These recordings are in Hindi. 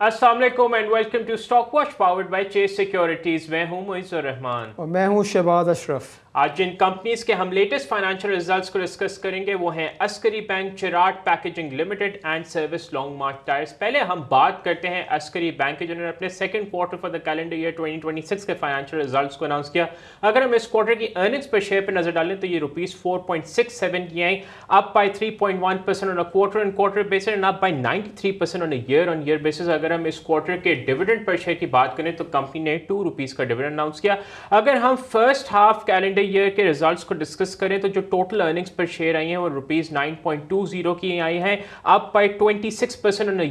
अस्सलाम वालेकुम and welcome to Stock Watch powered by Chase Securities. मैं हूं मुइज़्ज़ुर रहमान और मैं हूं शहबाज अशरफ। आज जिन कंपनीज के हम लेटेस्ट फाइनेंशियल रिजल्ट्स को डिस्कस करेंगे वो हैं Askari bank, Cherat packaging limited and service long March tyres. पहले हम बात करते हैं अस्करी बैंक के, जिन्होंने अपने second quarter for the calendar year 2026 के फाइनेंशियल रिजल्ट्स को अनाउंस किया। अगर हम इस क्वार्टर की अर्निंग्स पर शेयर पर नजर डालें तो ये ₹4.67 की आई, up by 3.1% on a quarter and quarter basis and up by 93% on a year basis. अगर हम इस क्वार्टर के डिविडेंड पर शेयर की बात करें तो कंपनी ने ₹2 का डिविडेंड अनाउंस किया। अगर हम फर्स्ट हाफ कैलेंडर ईयर के रिजल्ट्स को डिस्कस करें तो जो टोटल अर्निंग्स पर शेयर आई हैं वो ₹9.20 की आई हैं, up by 26% on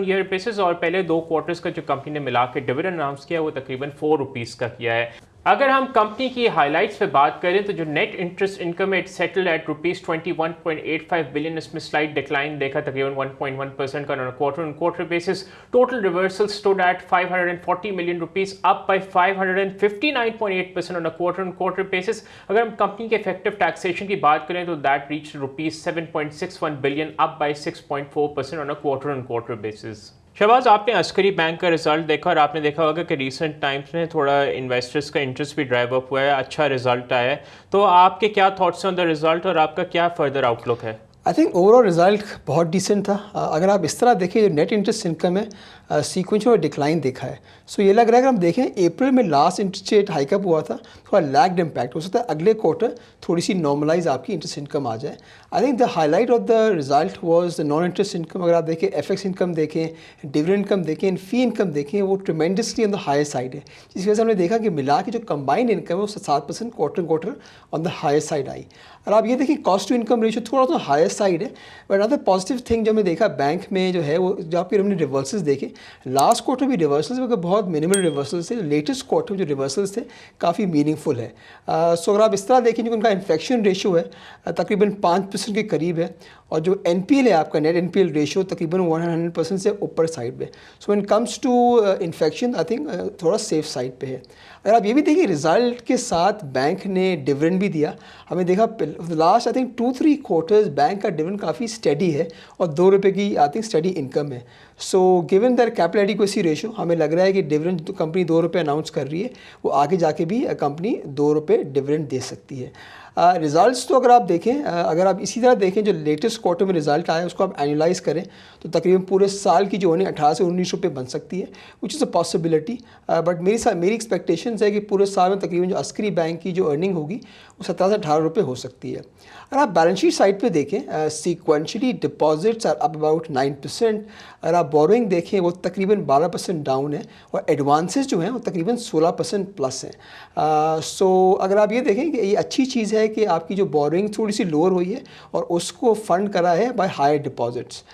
year basis. और पहले दो क्वार्टर्स का जो कंपनी ने मिला के डिविडेंड अनाउंस किया वो तकरीबन ₹4 का किया है। अगर हम कंपनी की हाइलाइट्स पे बात करें तो जो नेट इंटरेस्ट इनकम है सेटल्ड एट ₹21.85 बिलियन, इसमें स्लाइट डिक्लाइन देखा तकरीबन 1.1% का on quarter on quarter basis. Total reversal stood at ₹540 million, up by 559.8% on quarter basis. अगर हम कंपनी के इफेक्टिव टैक्सेशन की बात करें तो that reach ₹7.61 billion, up by 6.4% on quarter basis. Shahbaz, आपने अस्करी बैंक का रिजल्ट देखा और आपने देखा होगा कि रीसेंट टाइम्स में थोड़ा इन्वेस्टर्स का इंटरेस्ट भी ड्राइव अप हुआ है, अच्छा रिजल्ट आया है। तो आपके क्या थॉट्स हैं ऑन द रिजल्ट और आपका क्या फर्दर आउटलुक है? आई थिंक ओवरऑल रिजल्ट बहुत डिसेंट था। अगर आप इस तरह देखें, जो नेट इंटरेस्ट इनकम है सीक्वेंशियल और डिक्लाइन देखा है। सो ये लग रहा है अगर हम देखें अप्रैल में लास्ट इंटरेस्ट रेट हाइकअप हुआ था, थोड़ा लैग्ड इम्पैक्ट हो सकता है अगले क्वार्टर थोड़ी सी नॉर्मलाइज आपकी इंटरेस्ट इनकम आ जाए। I think the highlight of the result was the non interest income. अगर आप देखें एफएक्स इनकम देखें, डिविडेंड इनकम देखें, फी इनकम देखें, वो tremendously on the higher side है, जिसकी वजह से हमने देखा कि मिला के जो कंबाइंड इनकम है वो 7% quarter on the higher side आई। और आप ये देखिए कॉस्ट टू इनकम रेशियो थोड़ा सा हायर साइड है। बट अदर पॉजिटिव थिंग जो हमने देखा बैंक में जो है वो जो आपके हमने रिवर्सल्स देखे, लास्ट क्वार्टर भी रिवर्सल्स में बहुत मिनिमल रिवर्सल्स थे, लेटेस्ट क्वार्टर में जो रिवर्सल्स थे काफ़ी मीनिंगफुल है। सो अगर आप इस तरह देखें जो उनका इन्फेक्शन रेशियो है तकरीबन 5% के करीब है, और जो NPL है आपका नेट NPL रेशियो तकरीबन 100% से ऊपर साइड पे। So when comes to infection I think थोड़ा सेफ साइड पे है। अगर आप ये भी देखिए रिजल्ट के साथ बैंक ने डिविडेंड भी दिया। हमें देखा last I think 2-3 quarters bank का डिविडेंड काफ़ी स्टेडी है और ₹2 की आई थिंक स्टेडी इनकम है। So given that capital adequacy ratio हमें लग रहा है कि डिविडेंड तो कंपनी ₹2 अनाउंस कर रही है, वो आगे जाके भी कंपनी ₹2 डिविडेंड दे सकती है। रिज़ल्ट्स तो अगर आप देखें, अगर आप इसी तरह देखें जो लेटेस्ट क्वार्टर में रिजल्ट आया उसको आप एनालाइज करें तो तकरीबन पूरे साल की जो अर्निंग 18 से ₹19 बन सकती है, which is a possibility. But मेरी एक्सपेक्टेशंस है कि पूरे साल में तकरीबन जो अस्करी बैंक की जो अर्निंग होगी वो 17 से ₹18 हो सकती है। अगर आप बैलेंस शीट साइड पे देखें, sequentially deposits are up about 9%। अगर आप बोरोइंग देखें वो तकरीबन 12% डाउन है, और एडवांसेस जो हैं वो तकरीबन 16% प्लस हैं। सो अगर आप ये देखें कि ये अच्छी चीज़ है कि आपकी जो बोरोइंग थोड़ी सी लोअर हुई है और उसको फंड करा है बाय हायर डिपॉजिट्स।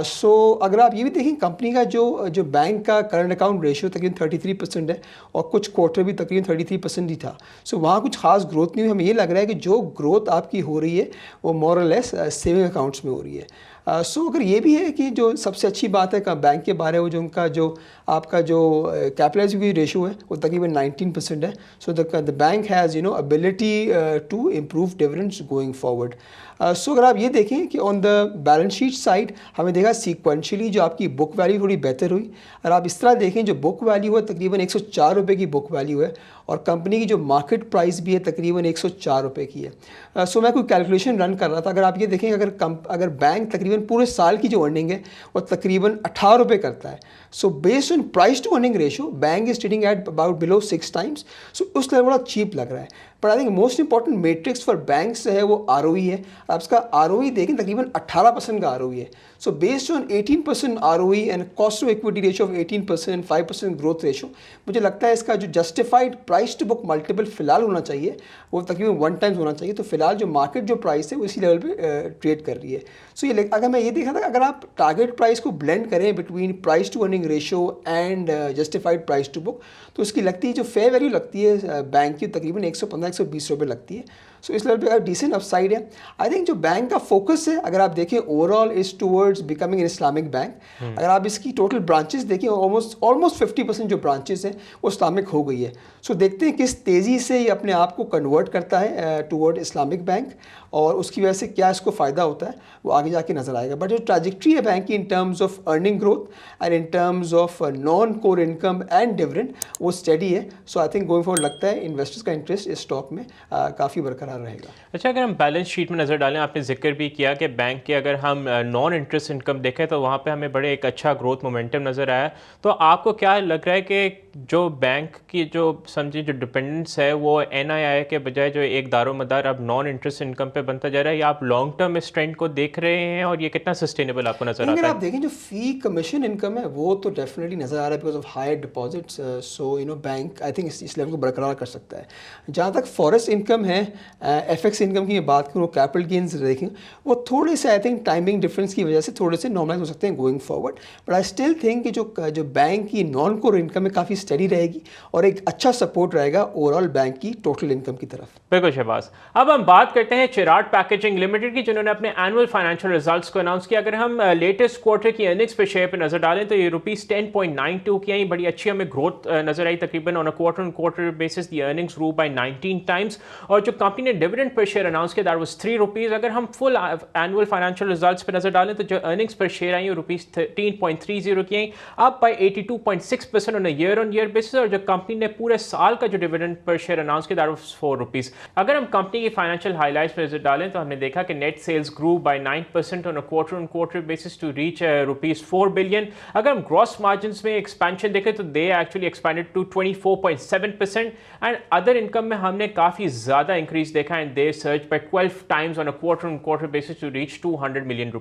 सो अगर आप ये भी देखें कंपनी का जो बैंक का करंट अकाउंट रेशियो तकरीबन 33% है, और कुछ क्वार्टर भी तकरीबन 33% ही था। सो वहाँ कुछ खास ग्रोथ नहीं हुई। हमें ये लग रहा है कि जो ग्रोथ आपकी हो रही है वो मोर और लेस सेविंग अकाउंट्स में हो रही है। सो अगर ये भी है कि जो सबसे अच्छी बात है बैंक के बारे में, जो उनका जो आपका जो कैपिटलाइजेशन रेशियो है वो तकरीबन 19% है। So the bank has ability to improve dividends going forward. So अगर आप ये देखें कि on the balance sheet side हमें देखा सीक्वेंशियली जो आपकी बुक वैल्यू थोड़ी बेहतर हुई। अगर आप इस तरह देखें जो बुक वैल्यू है तकरीबन ₹104 की बुक वैल्यू है, और कंपनी की जो मार्केट प्राइस भी है तकरीबन ₹104 की है। सो मैं कोई कैलकुलेशन रन कर रहा था, अगर आप ये देखें अगर बैंक तकरीबन पूरे साल की जो अर्निंग है वो तकरीबन ₹18 करता है। So based on price to earning ratio bank is trading at about below 6 times. So उस लेवल बड़ा चीप लग रहा है। But I think most important metrics for banks है वो ROE है। आप इसका ROE देखें तकरीबन 18% का ROE है। So based on 18% ROE and cost to equity ratio of 18%, 5% growth ratio, मुझे लगता है इसका जो justified price to book multiple फिलहाल होना चाहिए वो तकरीबन 1 टाइम्स होना चाहिए। तो फिलहाल जो मार्केट जो प्राइस है वो इसी लेवल पे ट्रेड कर रही है। सो ये अगर मैं ये देखा था, अगर आप टारगेट प्राइस को ब्लेंड करें between price to earning ratio and justified price to book, तो उसकी लगती है जो फेयर वैल्यू लगती है बैंक की तकरीबन ₹115-120 लगती है। सो इस लेवल पे डिसेंट अपसाइड है। आई थिंक जो बैंक का फोकस है अगर आप देखें overall is towards becoming an Islamic bank. अगर आप इसकी टोटल ब्रांचेस देखें ऑलमोस्ट 50% जो ब्रांचेस हैं वो इस्लामिक हो गई है। सो देखते हैं किस तेज़ी से ये अपने आप को कन्वर्ट करता है टुवर्ड इस्लामिक बैंक, और उसकी वजह से क्या इसको फ़ायदा होता है वो आगे जाके नज़र आएगा। बट जो ट्रैजेक्टरी है बैंक की in terms of earning growth and in terms of non core income and dividend, वो स्टेडी है। So I think going forward लगता है इन्वेस्टर्स का इंटरेस्ट इस स्टॉक में काफ़ी बरकरार रहेगा। अच्छा, अगर हम बैलेंस शीट में नज़र डालें, आपने जिक्र भी किया कि बैंक के अगर हम नॉन इंटरेस्ट इनकम देखें तो वहाँ पे हमें बड़े एक अच्छा ग्रोथ मोमेंटम नज़र आया। तो आपको क्या लग रहा है कि जो बैंक की जो समझिए जो डिपेंडेंस है वो एनआईआई के बजाय जो एक दारोमदार अब नॉन इंटरेस्ट इनकम पे बनता जा रहा है, या आप लॉन्ग टर्म इस ट्रेंड को देख रहे हैं और ये कितना सस्टेनेबल आपको नज़र आता अगर है? आप देखें जो फ़ी कमीशन इनकम है वो तो डेफिनेटली नज़र आ रहा है because of higher deposits. So bank I think इस लेवल को बरकरार कर सकता है। जहाँ तक फॉरेस्ट इनकम है, एफएक्स इनकम की मैं बात करूँ, कैपिटल गेंस देखें, वो थोड़े से आई थिंक टाइमिंग डिफरेंस की वजह से थोड़े से नॉर्मलाइज हो सकते हैं going forward. But I still think कि जो बैंक की नॉन कोर इनकम है काफ़ी स्टडी रहेगी और एक अच्छा सपोर्ट रहेगा ओवरऑल बैंक की टोटल इनकम की तरफ। बिल्कुल शहबाज। अब हम बात करते हैं चिराट पैकेजिंग लिमिटेड की, जिन्होंने अपने एनुअल फाइनेंशियल रिजल्ट्स को अनाउंस किया। अगर हम लेटेस्ट क्वार्टर की अर्निंग्स पे शेयर पे नजर डालें तो ये ₹10.92 की आई, बड़ी अच्छी हमें ग्रोथ नजर आई। तकरीबन on a quarter on quarter basis the earnings grew by 19 times. और जो कंपनी ने डिविडेंड पर शेयर अनाउंस किया दैट वाज ₹3। अगर हम फुल एनुअल फाइनेंशियल रिजल्ट्स पे नजर डालें तो जो अर्निंग्स पर शेयर आई ₹13.30 की आई, up by 82.6% on a year on year basis. और जो कंपनी ने पूरे साल का जो डिविडेंड पर शेयर अनाउंस किया दैट वाज ₹4। अगर हम कंपनी की फाइनेंशियल हाइलाइट्स पर नजर डालें तो हमने देखा कि net sales grew by 9% on a quarter basis to reach ₹4 billion. अगर हम ग्रॉस मार्जिन्स में एक्सपेंशन देखें तो they actually expanded to 24.7%। And other income में हमने काफ़ी ज़्यादा इंक्रीज देखा and they surge by 12 times on a quarter basis to reach ₹200 million.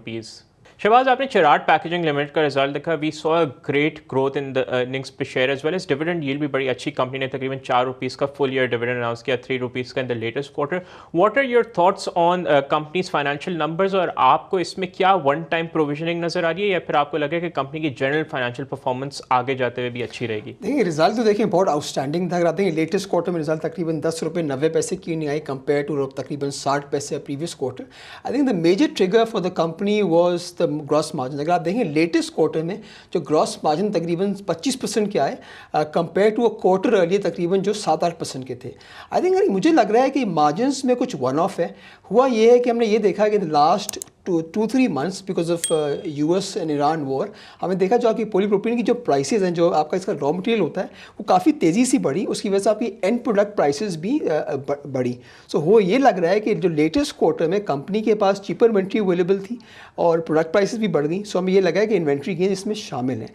Shahbaz, आपने चिराट पैकेजिंग लिमिटेड का रिजल्ट देखा। We saw a great growth in the earnings पे share as well as dividend yield भी बड़ी अच्छी। कंपनी ने तकरीबन ₹4 का फुल ईयर डिविडेंड अनाउंस किया, ₹3 का in the latest quarter. What are your thoughts on companies financial numbers, और आपको इसमें क्या वन टाइम प्रोविजनिंग नजर आ रही है या फिर आपको लगे कि कंपनी की जनरल फाइनेंशियल परफॉर्मेंस आगे जाते हुए भी अच्छी रहेगी? देखिए रिजल्ट तो देखिए बहुत आउटस्टैंडिंग था। अगर आप देखें लेटेस्ट क्वार्टर में रिजल्ट तकरीबन ₹10.90 की नहीं आई कंपेयर टू तकरीबन 60 पैसे previous quarter. I think the major trigger for the company was the gross margin. अगर आप देखें लेटेस्ट क्वार्टर में जो ग्रॉस मार्जिन तकरीबन 25% के आए compare to a quarter earlier तकरीबन जो 7-8% के थे। आई थिंक मुझे लग रहा है कि मार्जिन्स में कुछ वन ऑफ है। हुआ ये है कि हमने ये देखा कि last 2-3 months because of US and Iran war हमें देखा जो आपकी पॉलीप्रोपीलीन की जो प्राइसेस हैं, जो आपका इसका रॉ मटेरियल होता है, वो काफ़ी तेज़ी से बढ़ी। उसकी वजह से आपकी एंड प्रोडक्ट प्राइसेस भी बढ़ी। सो हो ये लग रहा है कि जो लेटेस्ट क्वार्टर में कंपनी के पास चीपर इन्वेंट्री अवेलेबल थी और प्रोडक्ट प्राइसेस भी बढ़ गई। सो हमें ये लगा है कि इन्वेंट्री गेन इसमें शामिल है।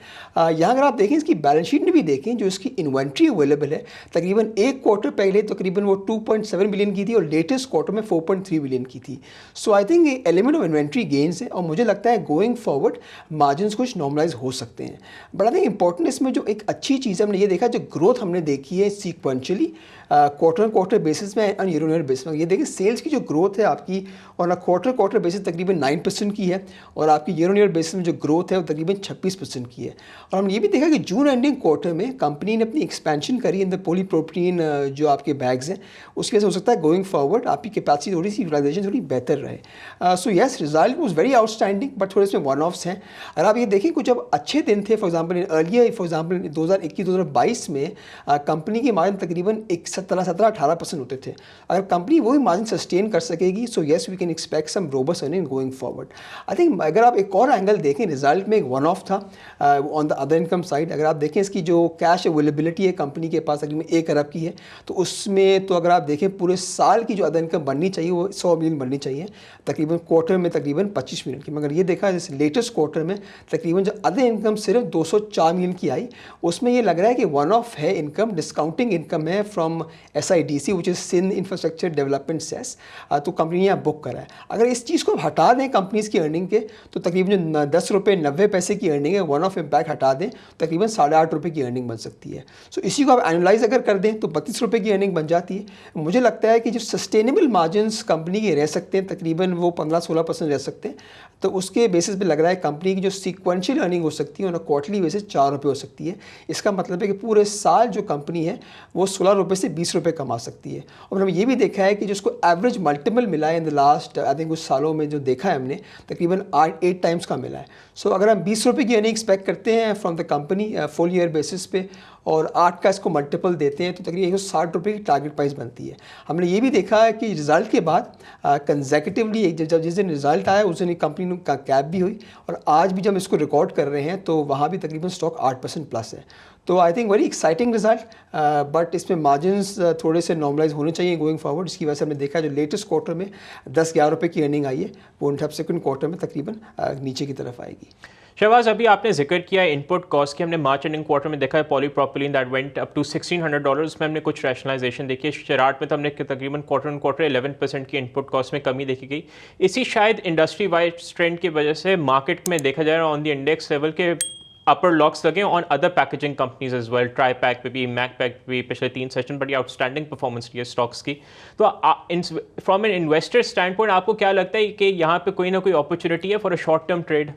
यहाँ अगर आप देखें इसकी बैलेंस शीट में भी देखें, जो इसकी इन्वेंट्री अवेलेबल है तकरीबन एक क्वार्टर पहले तकरीबन वो 2.7 बिलियन की थी और लेटेस्ट क्वार्टर में 4.3 बिलियन की थी। So I think element of inventory gains है और मुझे लगता है गोइंग फॉरवर्ड मार्जिन्स कुछ नॉर्मलाइज हो सकते हैं। बट आई थिंक इंपॉर्टेंट इसमें जो एक अच्छी चीज़ है हमने ये देखा, जो ग्रोथ हमने देखी है सीक्वेंशियली क्वार्टर क्वार्टर बेसिस में और ईयर ऑन ईयर बेसिस में। ये देखिए सेल्स की जो ग्रोथ है आपकी और क्वार्टर बेसिस तकरीबन 9% की है और आपकी ईयर ऑन ईयर बेसिस में जो ग्रोथ है वो तकरीबन 26% की है। और हमने ये भी देखा कि जून एंडिंग क्वार्टर में कंपनी ने अपनी एक्सपेंशन करी इन द पॉलीप्रोपिलीन जो आपके बैग्स हैं, उसकी वजह से हो सकता है गोइंग फॉरवर्ड आपकी कैपेसिटी थोड़ी सी यूटिलाइजेशन थोड़ी बेहतर रहे। So yes result was very outstanding but थोड़े इसमें वन ऑफ्स हैं। अगर आप ये देखें कुछ अब अच्छे दिन थे, for example earlier for example 2021-2022 में कंपनी के मार्जिन तकरीबन 17-18% होते थे। अगर कंपनी वही मार्जिन सस्टेन कर सकेगी so yes we can expect some robust earning going forward. I think अगर आप एक और एंगल देखें, रिजल्ट में एक वन ऑफ था on the other income side. अगर आप देखें इसकी जो कैश अवेलेबिलिटी है कंपनी के पास तकरीबन 1 अरब की है, तो उसमें तो अगर आप देखें पूरे साल की जो अदर इनकम बननी चाहिए वो 100 मिलियन बननी चाहिए, तकरीबन क्वार्टर में तकरीबन 25 मिलियन की। मगर ये देखा जैसे लेटेस्ट क्वार्टर में तकरीबन जो अदर इनकम सिर्फ 204 मिलियन की आई, उसमें ये लग रहा है कि वन ऑफ है इनकम, डिस्काउंटिंग इनकम है from SIDC which is Sindh infrastructure development cess. तो कंपनी ने यहाँ बुक करा है। अगर इस चीज़ को हटा दें कंपनीज़ की अर्निंग के तो तकरीबन जो ₹10.90 की अर्निंग है वन ऑफ इम्पैक्ट हटा दें तकरीबन ₹8.5 की अर्निंग बन सकती है। सो इसी को आप एनालाइज अगर कर दें तो ₹32 की अर्निंग बन जाती है। मुझे लगता है कि जो सस्टेनेबल मार्जिन्स कंपनी के रह सकते हैं तकरीबन वो 15-16% रह सकते हैं। तो उसके बेसिस पे लग रहा है कंपनी की जो सीक्वेंशियल अर्निंग हो सकती है और क्वार्टरली बेसिस ₹4 हो सकती है। इसका मतलब है कि पूरे साल जो कंपनी है वो ₹16 से ₹20 कमा सकती है। और हमने ये भी देखा है कि जिसको एवरेज मल्टीपल मिला है in the last I think कुछ सालों में जो देखा है हमने तकरीबन 8 टाइम्स का मिला है। सो अगर हम ₹20 की अर्निंग एक्सपेक्ट करते हैं from the company full year basis पे और 8 का इसको मल्टीपल देते हैं तो तकरीबन 160 की टारगेट प्राइस बनती है। हमने ये भी देखा है कि रिज़ल्ट के बाद कंसेक्यूटिवली जब जिस दिन रिज़ल्ट आया उस दिन कंपनी का कैप भी हुई, और आज भी जब इसको रिकॉर्ड कर रहे हैं तो वहाँ भी तकरीबन स्टॉक 8% प्लस है। तो I think very exciting result, but इसमें मार्जिन्स थोड़े से नॉर्मलाइज होने चाहिए गोइंग फॉरवर्ड। इसकी वजह से हमने देखा जो लेटेस्ट क्वार्टर में 10-11 रुपये की अर्निंग आई है वो सब्सिक्वेंट क्वार्टर में तकरीबन नीचे की तरफ आएगी। शहबाज, अभी आपने जिक्र किया इनपुट कॉस्ट की, हमने मार्च एंडिंग क्वार्टर में देखा है polypropylene that went up to $1,600 में हमने कुछ रैशनलाइजेशन देखी है। चराट में तो हमने तकरीबन क्वार्टर ऑन क्वार्टर 11% की इनपुट कॉस्ट में कमी देखी गई। इसी शायद इंडस्ट्री वाइड ट्रेंड की वजह से मार्केट में देखा जाए ऑन द इंडेक्स लेवल के अपर लॉक्स लगे on other packaging companies as well. Tri pack पे भी, मैक पैक पे भी पिछले 3 सेशन बड़ी आउटस्टैंडिंग परफॉर्मेंस की है स्टॉक्स की। तो from an investor stand point आपको क्या लगता है कि यहाँ पे कोई ना कोई अपॉर्चुनिटी है for a short term trade?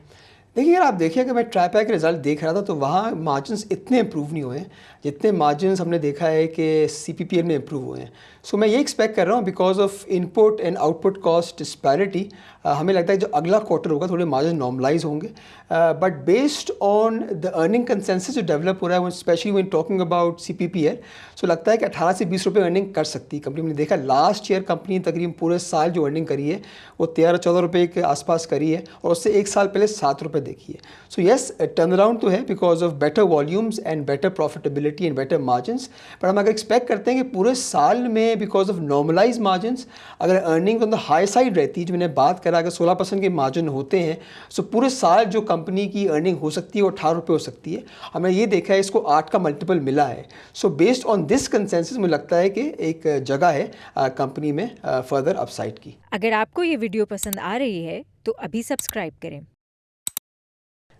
देखिए, अगर आप देखिए कि मैं ट्राईपैक रिजल्ट देख रहा था तो वहाँ मार्जिन्स इतने इंप्रूव नहीं हुए हैं जितने मार्जिन्स हमने देखा है कि CPPL में इंप्रूव हुए हैं। सो मैं ये एक्सपेक्ट कर रहा हूँ because of input and output cost disparity हमें लगता है जो अगला क्वार्टर होगा थोड़े मार्जिन नॉर्मलाइज होंगे, but based on the earning consensus जो डेवलप हो रहा है specially when talking about CPPL, सो लगता है कि 18 से 20 रुपये अर्निंग कर सकती है कंपनी। मैंने देखा लास्ट ईयर कंपनी तकरीबन पूरे साल जो अर्निंग करी है वो 13-14 रुपये के आसपास करी है और उससे एक साल पहले 7 रुपये देखी है। सो येस, टर्न अराउंड तो है because of better volumes and better profitability and better margins, पर हम अगर एक्सपेक्ट करते हैं कि पूरे साल में बिकॉज ऑफ नॉर्मलाइज मार्जिन्स अगर earning on the high side रहती है, जो मैंने बात करा अगर 16% के मार्जिन होते हैं, सो पूरे साल जो कंपनी की अर्निंग हो सकती है वो 18 रुपये हो सकती है। हमने ये देखा है इसको 8 का मल्टीपल मिला है। So based on this consensus मुझे लगता है कि एक जगह है कंपनी में फर्दर अपसाइड की। अगर आपको ये वीडियो पसंद आ रही है तो अभी सब्सक्राइब करें।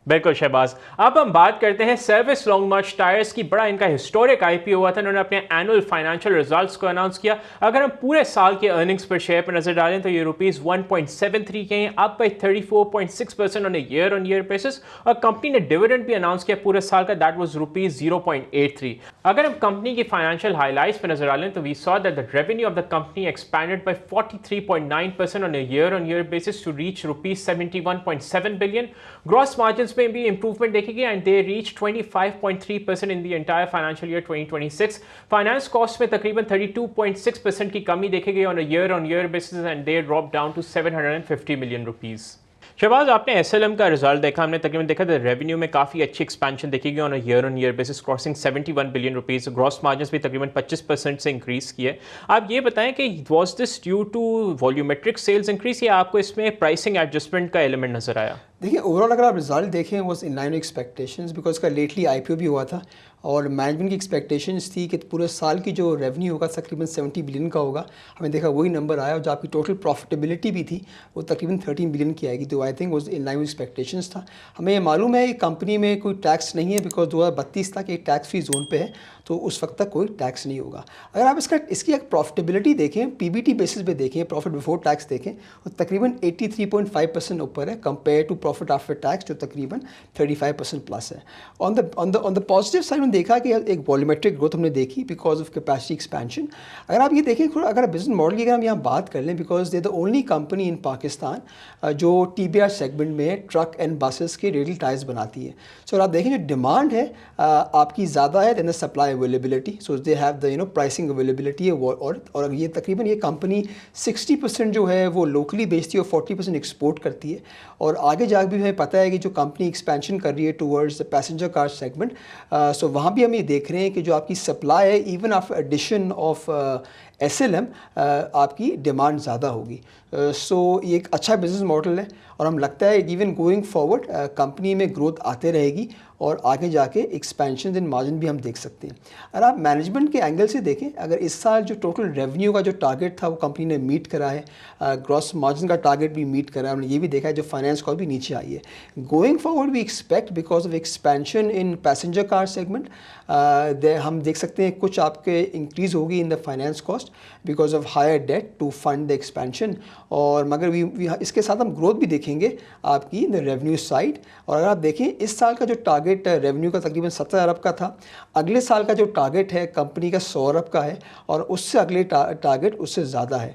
बिल्कुल शहबाज, अब हम बात करते हैं सर्विस लॉन्ग मार्च टायर्स की। बड़ा इनका हिस्टोरिक IPO हुआ था, उन्होंने अपने एनुअल फाइनेंशियल रिजल्ट्स को अनाउंस किया। अगर हम पूरे साल के अर्निंग्स पर शेयर पर नजर डालें तो ये ₹1.73 के हैं, up by 34.6% on year basis. और कंपनी ने डिविडेंड भी अनाउंस किया पूरे साल का, दैट वाज ₹0.83। अगर हम कंपनी की फाइनेंशियल हाईलाइट्स पर नजर डालें तो we saw that the revenue of the company expanded by 43.9% on year basis to reach ₹71.7 billion. Gross margin में भी इंप्रूवमेंट देखेगी and they reach 25.3% in the entire financial year 2026। Finance cost में तकरीबन 32.6% की कमी देखेगी on year basis and they drop down to ₹750 million. Shahbaz, आपने SLM का रिजल्ट देखा, हमने तकरीबन देखा था रेवेन्यू में काफ़ी अच्छी एक्सपेंशन देखेगी on year basis, crossing ₹71 billion. Gross margin भी तकरीबन 25% से इंक्रीज़ किए। आप ये बताएं कि was this due to volumetric sales increase या आपको इसमें प्राइसिंग एडजस्टमेंट का एलिमेंट नजर आया? देखिए, ओवरऑल अगर आप रिजल्ट देखें वो इन लाइन एक्सपेक्टेशंस, बिकॉज इसका लेटली IPO भी हुआ था और मैनेजमेंट की एक्सपेक्टेशंस थी कि पूरे साल की जो रेवेन्यू होगा तकरीबन 70 बिलियन का होगा। हमें देखा वही नंबर आया और जो आपकी टोटल प्रॉफिटेबिलिटी भी थी वो तकरीबन 13 बिलियन की आएगी। तो आई थिंक वो इन लाइन एक्सपेक्टेशंस था। हमें ये मालूम है कि कंपनी में कोई टैक्स नहीं है बिकॉज 2032 तक एक टैक्स फ्री जोन पे है, तो उस वक्त तक कोई टैक्स नहीं होगा। अगर आप इसकी एक प्रॉफिटेबिलिटी देखें, PBT बेसिस पे देखें, प्रॉफिट बिफोर टैक्स देखें, तो तकरीबन 83.5% ऊपर है compare to profit after tax जो तकरीबन 35% प्लस है। ऑन द पॉजिटिव साइड में देखा कि एक वॉल्यूमेट्रिक ग्रोथ हमने देखी बिकॉज ऑफ कैपेसिटी एक्सपेंशन। अगर आप ये देखें, अगर बिजनेस मॉडल की अगर हम यहाँ बात कर लें, because they the only company इन पाकिस्तान जो TBR सेगमेंट में ट्रक एंड बसेस के रेडियल टायर्स बनाती है। सो आप देखें जो डिमांड है आपकी ज़्यादा है then the supply availability, so they have the pricing availability है। और ये तकरीबन ये कंपनी 60% जो है वो लोकली बेचती है और 40% एक्सपोर्ट करती है। और आगे जाकर भी हमें पता है कि जो कंपनी एक्सपेंशन कर रही है towards the passenger car segment, so वहाँ भी हम ये देख रहे हैं कि जो आपकी सप्लाई है even after addition of SLM आपकी डिमांड ज़्यादा होगी। सो ये एक अच्छा बिजनेस मॉडल है और हम लगता है इवन गोइंग फॉरवर्ड कंपनी में ग्रोथ आते रहेगी और आगे जाके एक्सपेंशन इन मार्जिन भी हम देख सकते हैं। अगर आप मैनेजमेंट के एंगल से देखें, अगर इस साल जो टोटल रेवेन्यू का जो टारगेट था वो कंपनी ने मीट करा है, ग्रॉस मार्जिन का टारगेट भी मीट करा है, हमने ये भी देखा है जो फाइनेंस कॉस्ट भी नीचे आई है। Going forward we expect because of expansion in passenger car segment हम देख सकते हैं कुछ आपके इंक्रीज़ होगी in the finance cost, cost because of higher debt to fund the expansion. और मगर इसके साथ हम ग्रोथ भी देखेंगे आपकी द रेवेन्यू साइड। और अगर आप देखें इस साल का जो टारगेट रेवेन्यू का तकरीबन 70 अरब का था, अगले साल का जो टारगेट है कंपनी का 100 अरब का है और उससे अगले टारगेट उससे ज़्यादा है।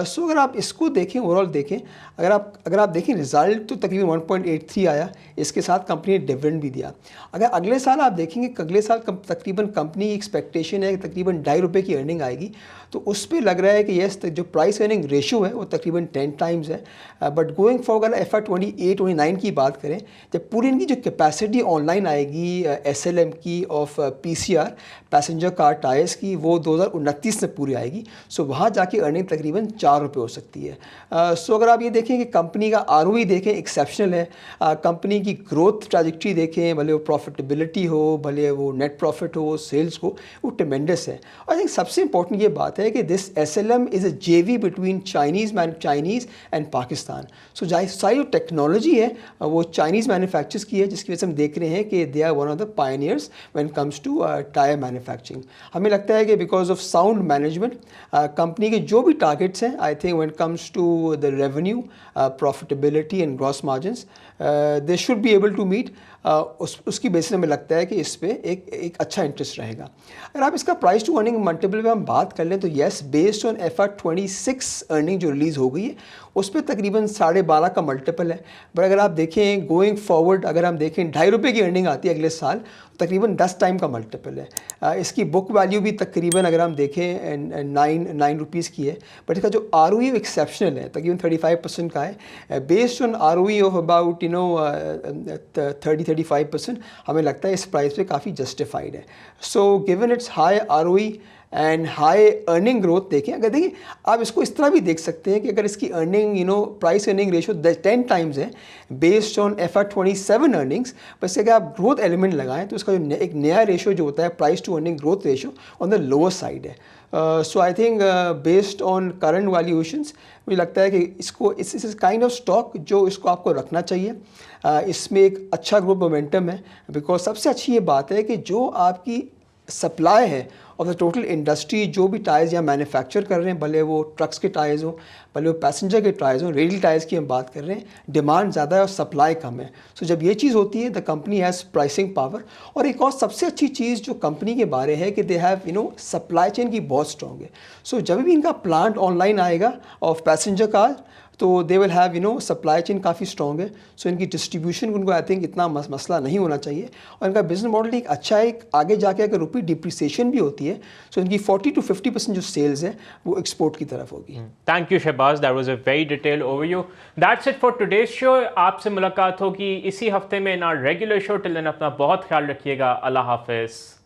सो अगर आप इसको देखें, ओवरऑल देखें, अगर आप देखें रिजल्ट तो तकरीबन 1.83 आया, इसके साथ कंपनी ने डिविडेंड भी दिया। अगर अगले साल आप देखेंगे, अगले साल तकरीबन कंपनी की एक्सपेक्टेशन है कि तकरीबन ₹2.5 की अर्निंग आएगी, तो उस पर लग रहा है कि यस जो प्राइस अर्निंग रेशियो है वो तकरीबन 10 टाइम्स है। बट गोइंग फॉरवर्ड अगर FY28-29 की बात करें, जब पूरी इनकी जो कैपेसिटी ऑनलाइन आएगी SLM की of PCR passenger car tyres की, वो 2029 में पूरी आएगी। सो वहाँ जाके अर्निंग तकरीबन ₹4 हो सकती है। सो अगर आप ये देखें कि कंपनी का ROE देखें एक्सेप्शनल है, कंपनी की ग्रोथ ट्रैजेक्टरी देखें, भले वो प्रॉफिटेबिलिटी हो, भले वो नेट प्रॉफिट हो, सेल्स हो, वो ट्रेमेंडस है। आई थिंक सबसे इंपॉर्टेंट ये बात है कि this SLM is a JV between Chinese and Pakistan. So सारी जो टेक्नोलॉजी है वो चाइनीज़ मैन्युफैक्चरर्स की है, जिसकी वजह से हम देख रहे हैं कि they are one of the pioneers when comes to tyre manufacturing. हमें लगता है कि because of sound management company के जो भी टारगेट्स हैं, I think when comes to the revenue, profitability and gross margins, they should be able to meet. उसकी बेसिस में लगता है कि इस पर एक अच्छा इंटरेस्ट रहेगा। अगर आप इसका प्राइस टू अर्निंग मल्टीपल पे हम बात कर लें तो yes, based on FY26 earning जो रिलीज़ हो गई है उस पर तकरीबन 12.5 का मल्टीपल है। बट अगर आप देखें गोइंग फॉरवर्ड, अगर हम देखें ₹2.5 की अर्निंग आती है अगले साल, तो तकरीबन 10 टाइम का मल्टीपल है। इसकी बुक वैल्यू भी तकरीबन अगर हम देखें 9 रुपीज़ की है। बट इसका जो ROE एक्सेप्शनल है, तकरीबन 35% का है। Based on ROE of about 30-35%, हमें लगता है इस प्राइस पे काफ़ी जस्टिफाइड है। So given it's high ROE and high earning growth देखें, अगर देखिए आप इसको इस तरह भी देख सकते हैं कि अगर इसकी earning price earning ratio 10 times है बेस्ड ऑन FY27 अर्निंग्स, बस अगर आप ग्रोथ एलिमेंट लगाएं तो इसका जो एक नया रेशो जो होता है price to earning growth ratio on the lower side है। So I think based on current valuations मुझे लगता है कि इसको इस काइंड ऑफ स्टॉक जो इसको आपको रखना चाहिए। इसमें एक अच्छा ग्रोथ मोमेंटम है, बिकॉज सबसे अच्छी ये बात है कि जो आपकी सप्लाई है ऑफ द टोटल इंडस्ट्री, जो भी टायर्स यहाँ मैन्युफैक्चर कर रहे हैं, भले वो ट्रक्स के टायर्स हो, भले वो पैसेंजर के टायर्स हो, रेल टायर्स की हम बात कर रहे हैं, डिमांड ज़्यादा है और सप्लाई कम है। सो जब ये चीज़ होती है the company has pricing power. और एक और सबसे अच्छी चीज़ जो कंपनी के बारे है कि दे हैव सप्लाई चेन की बहुत स्ट्रॉन्ग है। सो जब भी इनका प्लांट ऑनलाइन आएगा ऑफ पैसेंजर कार, तो they will have supply chain काफ़ी स्ट्रॉन्ग है। सो इनकी डिस्ट्रीब्यूशन उनको आई थिंक इतना मसला नहीं होना चाहिए। और इनका बिजनेस मॉडल एक अच्छा है, आगे जाके अगर रुपी डिप्रिसिएशन भी होती है सो इनकी 40-50% जो सेल्स है वो एक्सपोर्ट की तरफ होगी। Thank you Shahbaz, that was a very detail overview. That's it for today's show. आपसे मुलाकात होगी इसी हफ्ते में in our regular show. Till then अपना बहुत ख्याल रखिएगा। अल्लाह हाफिज़।